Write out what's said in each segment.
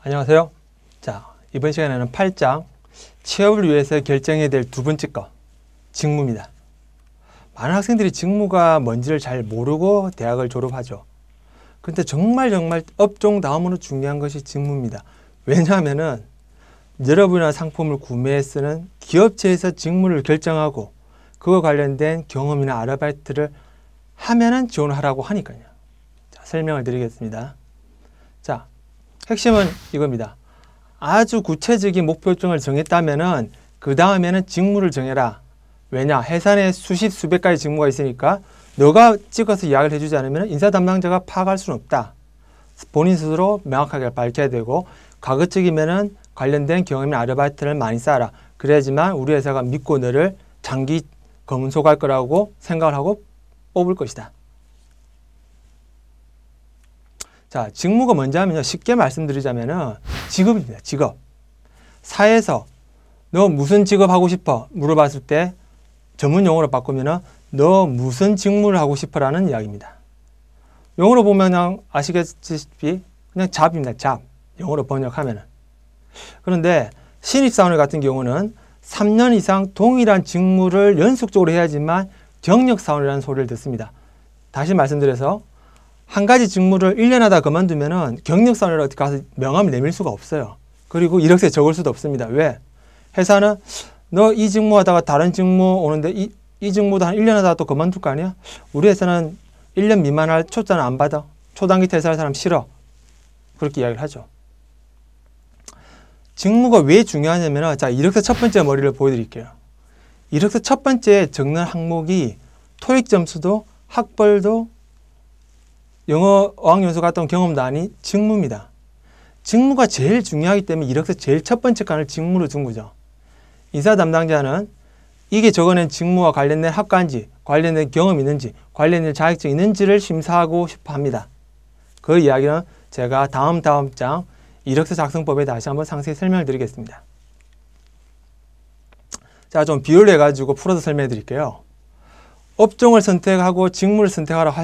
안녕하세요. 자, 이번 시간에는 8장 취업을 위해서 결정해야 될 두 번째 거, 직무입니다. 많은 학생들이 직무가 뭔지를 잘 모르고 대학을 졸업하죠. 그런데 정말 업종 다음으로 중요한 것이 직무입니다. 왜냐하면은 여러분이나 상품을 구매해 쓰는 기업체에서 직무를 결정하고 그와 관련된 경험이나 아르바이트를 하면은 지원을 하라고 하니까요. 자, 설명을 드리겠습니다. 자, 핵심은 이겁니다. 아주 구체적인 목표점을 정했다면은 그 다음에는 직무를 정해라. 왜냐? 회사 내 수십 수백 가지 직무가 있으니까 너가 찍어서 이야기를 해주지 않으면 인사 담당자가 파악할 수는 없다. 본인 스스로 명확하게 밝혀야 되고 과거적이면은 관련된 경험이나 아르바이트를 많이 쌓아라. 그래야지만 우리 회사가 믿고 너를 장기 검소할 거라고 생각을 하고 뽑을 것이다. 자, 직무가 뭔지 하면요. 쉽게 말씀드리자면은 직업입니다. 직업. 사회에서 너 무슨 직업 하고 싶어? 물어봤을 때 전문 용어로 바꾸면은 너 무슨 직무를 하고 싶어라는 이야기입니다. 영어로 보면 그냥 아시겠지만 그냥 잡입니다. 잡. 영어로 번역하면은. 그런데 신입사원 같은 경우는 3년 이상 동일한 직무를 연속적으로 해야지만 경력사원이라는 소리를 듣습니다. 다시 말씀드려서 한 가지 직무를 1년 하다 그만두면은 경력사원이라고 가서 명함을 내밀 수가 없어요. 그리고 이력서에 적을 수도 없습니다. 왜? 회사는 너 이 직무 하다가 다른 직무 오는데 이 직무도 한 1년 하다가 또 그만둘 거 아니야? 우리 회사는 1년 미만할 초짜는 안 받아. 초단기 퇴사할 사람 싫어. 그렇게 이야기를 하죠. 직무가 왜 중요하냐면, 자, 이력서 첫 번째 머리를 보여드릴게요. 이력서 첫 번째 적는 항목이 토익 점수도 학벌도 영어 어학연수 갔다 온 경험도 아닌 직무입니다. 직무가 제일 중요하기 때문에 이력서 제일 첫 번째 칸을 직무로 준 거죠. 인사 담당자는 이게 적어낸 직무와 관련된 학과인지, 관련된 경험이 있는지, 관련된 자격증이 있는지를 심사하고 싶어 합니다. 그 이야기는 제가 다음 장 이력서 작성법에 다시 한번 상세히 설명을 드리겠습니다. 자, 좀 비유를 해가지고 풀어서 설명해 드릴게요. 업종을 선택하고 직무를 선택하라고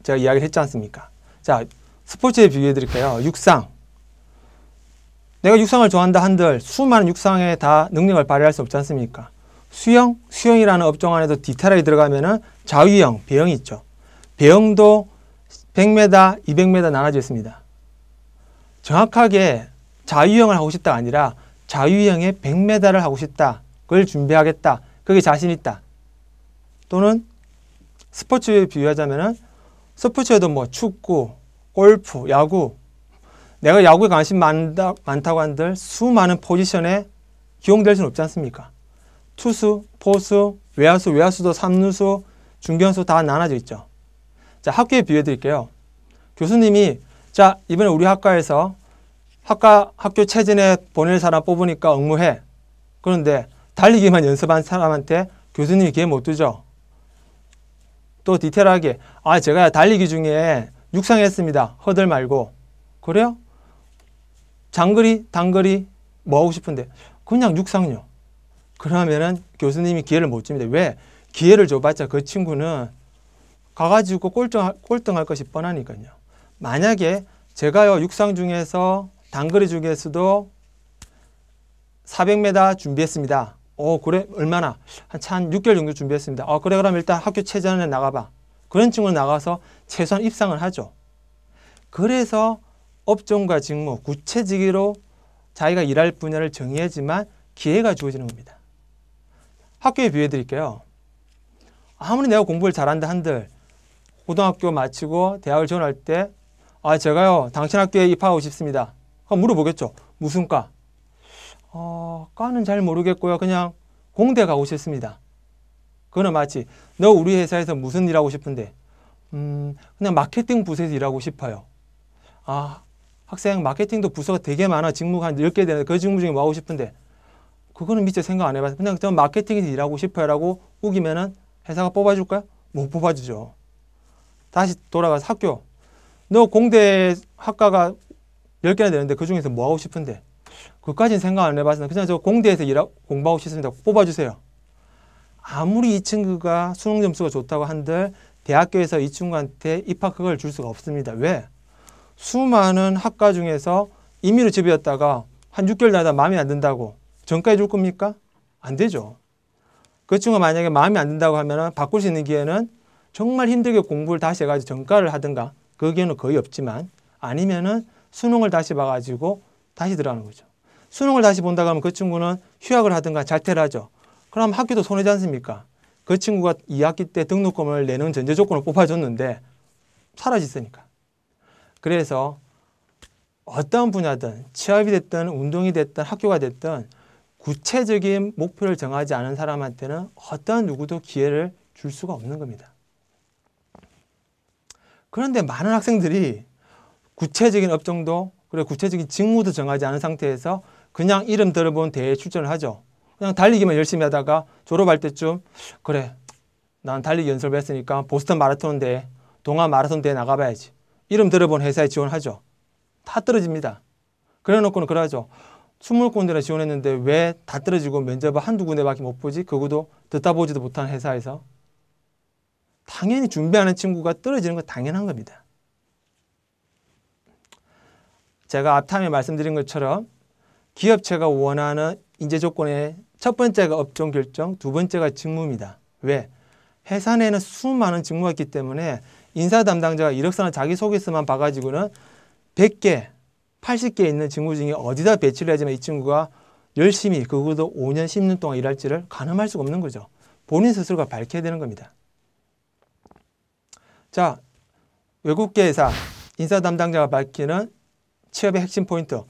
제가 이야기를 했지 않습니까? 자, 스포츠에 비유해 드릴게요. 육상. 내가 육상을 좋아한다 한들 수많은 육상에 다 능력을 발휘할 수 없지 않습니까? 수영이라는 업종 안에도 디테일하게 들어가면은 자유형, 배영이 있죠. 배영도 100m, 200m 나눠져 있습니다. 정확하게 자유형을 하고 싶다가 아니라 자유형의 100m를 하고 싶다. 그걸 준비하겠다. 그게 자신 있다. 또는 스포츠에 비유하자면은 스포츠에도 뭐 축구, 골프, 야구. 내가 야구에 관심 많다고 한들 수많은 포지션에 기용될 수는 없지 않습니까? 투수, 포수, 외야수도 삼루수, 중견수 다 나눠져 있죠. 자, 학교에 비유해 드릴게요. 교수님이 자, 이번에 우리 학과에서 학교 체전에 보낼 사람 뽑으니까 응모해. 그런데 달리기만 연습한 사람한테 교수님이 기회 못 두죠. 또 디테일하게 제가 달리기 중에 육상 했습니다. 허들 말고. 그래요? 장거리, 단거리 뭐 하고 싶은데 그냥 육상요. 그러면은 교수님이 기회를 못 줍니다. 왜? 기회를 줘봤자 그 친구는 가가지고 꼴등할 것이 뻔하니까요. 만약에 제가요 육상 중에서 단거리 중에서도 400m 준비했습니다. 그래? 얼마나? 한 6개월 정도 준비했습니다. 그래, 그럼 일단 학교 체전에 나가봐. 그런 친구는 나가서 최소한 입상을 하죠. 그래서 업종과 직무, 구체적으로 자기가 일할 분야를 정해야지만 기회가 주어지는 겁니다. 학교에 비유해 드릴게요. 아무리 내가 공부를 잘한다 한들 고등학교 마치고 대학을 지원할 때 제가요 당신 학교에 입학하고 싶습니다. 그럼 물어보겠죠. 무슨 과? 과는 잘 모르겠고요. 그냥 공대 가고 싶습니다. 그거는 마치 너 우리 회사에서 무슨 일 하고 싶은데 그냥 마케팅 부서에서 일하고 싶어요. 학생 마케팅도 부서가 되게 많아. 직무가 한 10개 되는데 그 직무 중에 뭐 하고 싶은데 그거는 미처 생각 안 해봤어요. 그냥 저 마케팅에서 일하고 싶어요 라고 우기면은 회사가 뽑아줄까요? 못 뽑아주죠. 다시 돌아가서 학교. 너 공대 학과가 10개나 되는데 그 중에서 뭐 하고 싶은데 그것까지는 생각 안 해봤어요. 그냥 저 공대에서 공부하고 싶습니다. 뽑아주세요. 아무리 이 친구가 수능 점수가 좋다고 한들 대학교에서 이 친구한테 입학 허가를 줄 수가 없습니다. 왜? 수많은 학과 중에서 임의로 집이었다가 한 6개월 다니다 마음에 안 든다고 전가해 줄 겁니까? 안 되죠. 그 친구가 만약에 마음에 안 든다고 하면 바꿀 수 있는 기회는 정말 힘들게 공부를 다시 해가지고 전가를 하든가 그 기회는 거의 없지만 아니면은 수능을 다시 봐가지고 다시 들어가는 거죠. 수능을 다시 본다고 하면 그 친구는 휴학을 하든가 잘퇴를 하죠. 그럼 학교도 손해지 않습니까? 그 친구가 2학기 때 등록금을 내는 전제 조건을 뽑아줬는데 사라졌으니까. 그래서 어떤 분야든 취업이 됐든 운동이 됐든 학교가 됐든 구체적인 목표를 정하지 않은 사람한테는 어떤 누구도 기회를 줄 수가 없는 겁니다. 그런데 많은 학생들이 구체적인 업종도 그리고 구체적인 직무도 정하지 않은 상태에서 그냥 이름 들어본 대회에 출전을 하죠. 그냥 달리기만 열심히 하다가 졸업할 때쯤 그래 난 달리기 연습을 했으니까 보스턴 마라톤 대회, 동아 마라톤 대회 나가봐야지. 이름 들어본 회사에 지원하죠. 다 떨어집니다. 그래 놓고는 그러죠. 20군데나 지원했는데 왜 다 떨어지고 면접을 한두 군데밖에 못 보지? 그것도 듣다 보지도 못한 회사에서. 당연히 준비하는 친구가 떨어지는 건 당연한 겁니다. 제가 앞타임에 말씀드린 것처럼 기업체가 원하는 인재 조건의 첫 번째가 업종 결정, 두 번째가 직무입니다. 왜? 회사 내에는 수많은 직무가 있기 때문에 인사 담당자가 이력서나 자기소개서만 봐가지고는 100개, 80개 있는 직무 중에 어디다 배치를 하지만 이 친구가 열심히 그것도 5년, 10년 동안 일할지를 가늠할 수가 없는 거죠. 본인 스스로가 밝혀야 되는 겁니다. 자, 외국계 회사 인사 담당자가 밝히는 취업의 핵심 포인트,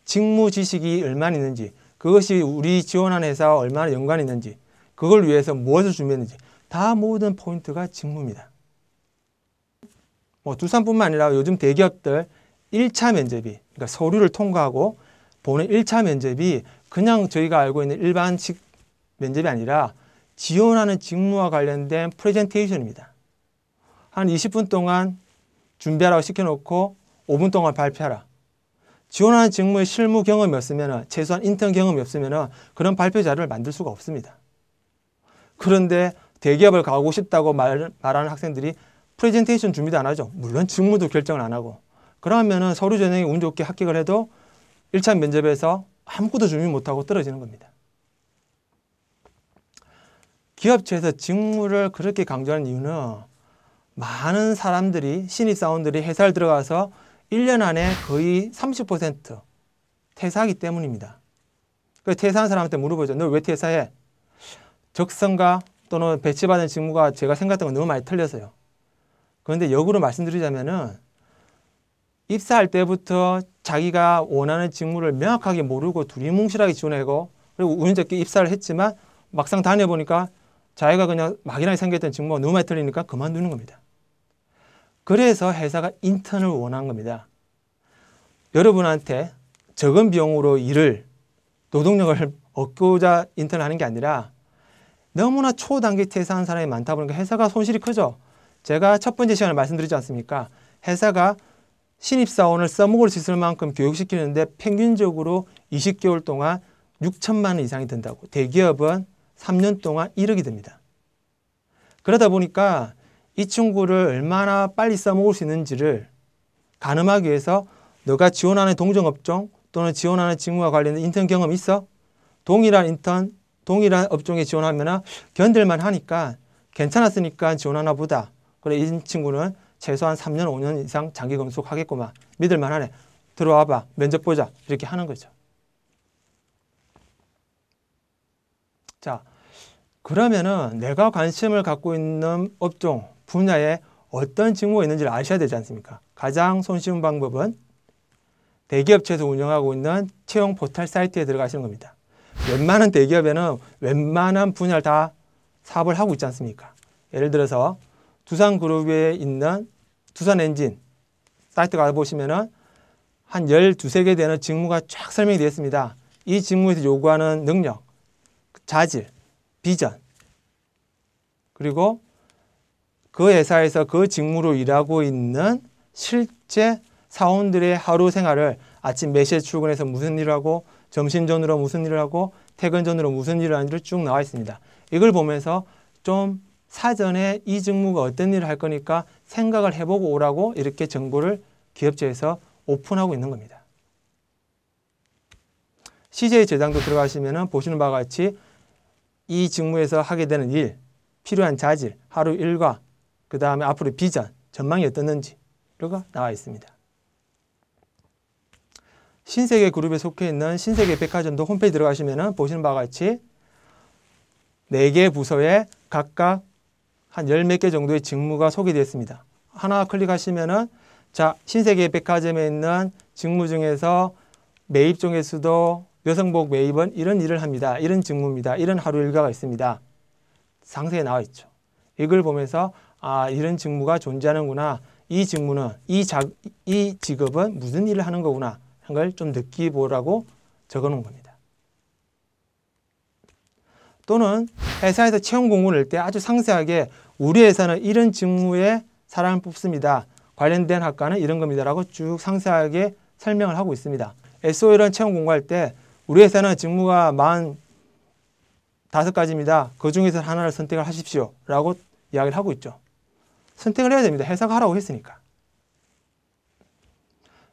직무 지식이 얼마나 있는지, 그것이 우리 지원하는 회사와 얼마나 연관이 있는지, 그걸 위해서 무엇을 준비했는지 다 모든 포인트가 직무입니다. 두산뿐만 아니라 요즘 대기업들 1차 면접이, 그러니까 서류를 통과하고 보는 1차 면접이 그냥 저희가 알고 있는 일반식 면접이 아니라 지원하는 직무와 관련된 프레젠테이션입니다. 한 20분 동안 준비하라고 시켜놓고 5분 동안 발표하라. 지원하는 직무에 실무 경험이 없으면, 최소한 인턴 경험이 없으면 그런 발표 자료를 만들 수가 없습니다. 그런데 대기업을 가고 싶다고 말하는 학생들이 프레젠테이션 준비도 안 하죠. 물론 직무도 결정을 안 하고. 그러면 서류 전형이 운 좋게 합격을 해도 1차 면접에서 아무것도 준비 못하고 떨어지는 겁니다. 기업체에서 직무를 그렇게 강조하는 이유는 많은 사람들이, 신입사원들이 회사를 들어가서 1년 안에 거의 30% 퇴사하기 때문입니다. 그 퇴사한 사람한테 물어보죠. 너 왜 퇴사해? 적성과 또는 배치받은 직무가 제가 생각했던 건 너무 많이 틀려서요. 그런데 역으로 말씀드리자면은 입사할 때부터 자기가 원하는 직무를 명확하게 모르고 두리뭉실하게 지원하고 그리고 운이 좋게 입사를 했지만 막상 다녀보니까 자기가 그냥 막연하게 생겼던 직무가 너무 많이 틀리니까 그만두는 겁니다. 그래서 회사가 인턴을 원한 겁니다. 여러분한테 적은 비용으로 일을, 노동력을 얻고자 인턴을 하는 게 아니라 너무나 초단기 퇴사한 사람이 많다 보니까 회사가 손실이 크죠. 제가 첫 번째 시간에 말씀드리지 않습니까? 회사가 신입사원을 써먹을 수 있을 만큼 교육시키는데 평균적으로 20개월 동안 6천만 원 이상이 든다고. 대기업은 3년 동안 1억이 듭니다. 그러다 보니까 이 친구를 얼마나 빨리 써먹을 수 있는지를 가늠하기 위해서 너가 지원하는 동종업종 또는 지원하는 직무와 관련된 인턴 경험이 있어? 동일한 인턴, 동일한 업종에 지원하면 견딜만 하니까 괜찮았으니까 지원하나 보다. 그래, 이 친구는 최소한 3년, 5년 이상 장기 근속하겠구만. 믿을만하네. 들어와봐. 면접 보자. 이렇게 하는 거죠. 자, 그러면은 내가 관심을 갖고 있는 업종, 분야에 어떤 직무가 있는지를 아셔야 되지 않습니까? 가장 손쉬운 방법은 대기업체에서 운영하고 있는 채용 포털 사이트에 들어가시는 겁니다. 웬만한 대기업에는 웬만한 분야를 다 사업을 하고 있지 않습니까? 예를 들어서 두산그룹에 있는 두산엔진 사이트 가보시면은 한 12개 되는 직무가 쫙 설명이 되어 있습니다. 이 직무에서 요구하는 능력, 자질, 비전, 그리고 그 회사에서 그 직무로 일하고 있는 실제 사원들의 하루 생활을 아침 몇 시에 출근해서 무슨 일을 하고 점심 전후로 무슨 일을 하고 퇴근 전후로 무슨 일을 하는지를 쭉 나와 있습니다. 이걸 보면서 좀 사전에 이 직무가 어떤 일을 할 거니까 생각을 해보고 오라고 이렇게 정보를 기업체에서 오픈하고 있는 겁니다. CJ 저장도 들어가시면은 보시는 바와 같이 이 직무에서 하게 되는 일, 필요한 자질, 하루 일과, 그 다음에 앞으로 비전, 전망이 어떻는지 이가 나와 있습니다. 신세계 그룹에 속해 있는 신세계 백화점도 홈페이지 들어가시면은 보시는 바와 같이 4개 부서에 각각 한 10몇 개 정도의 직무가 소개되어 있습니다. 하나 클릭하시면은 자, 신세계 백화점에 있는 직무 중에서 매입 중에서도 여성복 매입은 이런 일을 합니다. 이런 직무입니다. 이런 하루 일과가 있습니다. 상세히 나와 있죠. 이걸 보면서 아, 이런 직무가 존재하는구나. 이 직무는 이 직업은 무슨 일을 하는 거구나 하는 걸 좀 느끼보라고 적어 놓은 겁니다. 또는 회사에서 채용 공고를 낼 때 아주 상세하게 우리 회사는 이런 직무에 사람을 뽑습니다. 관련된 학과는 이런 겁니다. 라고 쭉 상세하게 설명을 하고 있습니다. SOL은 채용 공고할 때 우리 회사는 직무가 45가지입니다. 그 중에서 하나를 선택을 하십시오. 라고 이야기를 하고 있죠. 선택을 해야 됩니다. 회사가 하라고 했으니까.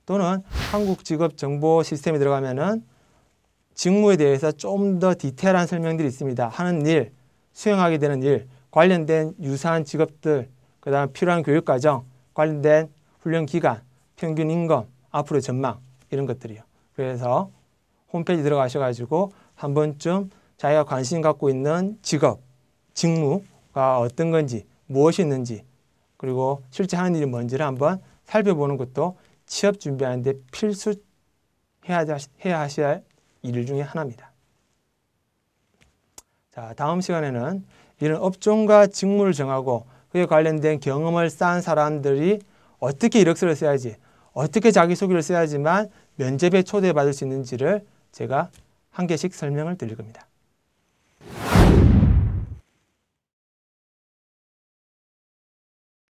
또는 한국직업정보시스템에 들어가면은 직무에 대해서 좀 더 디테일한 설명들이 있습니다. 하는 일, 수행하게 되는 일, 관련된 유사한 직업들, 그 다음 필요한 교육과정, 관련된 훈련 기간, 평균 임금, 앞으로 전망 이런 것들이요. 그래서 홈페이지 들어가셔가지고 한 번쯤 자기가 관심 갖고 있는 직업, 직무가 어떤 건지, 무엇이 있는지, 그리고 실제 하는 일이 뭔지를 한번 살펴보는 것도 취업 준비하는데 필수 해야 하셔야 할 일 중에 하나입니다. 자, 다음 시간에는 이런 업종과 직무를 정하고 그에 관련된 경험을 쌓은 사람들이 어떻게 이력서를 써야지, 어떻게 자기소개를 써야지만 면접에 초대받을 수 있는지를 제가 한 개씩 설명을 드릴 겁니다.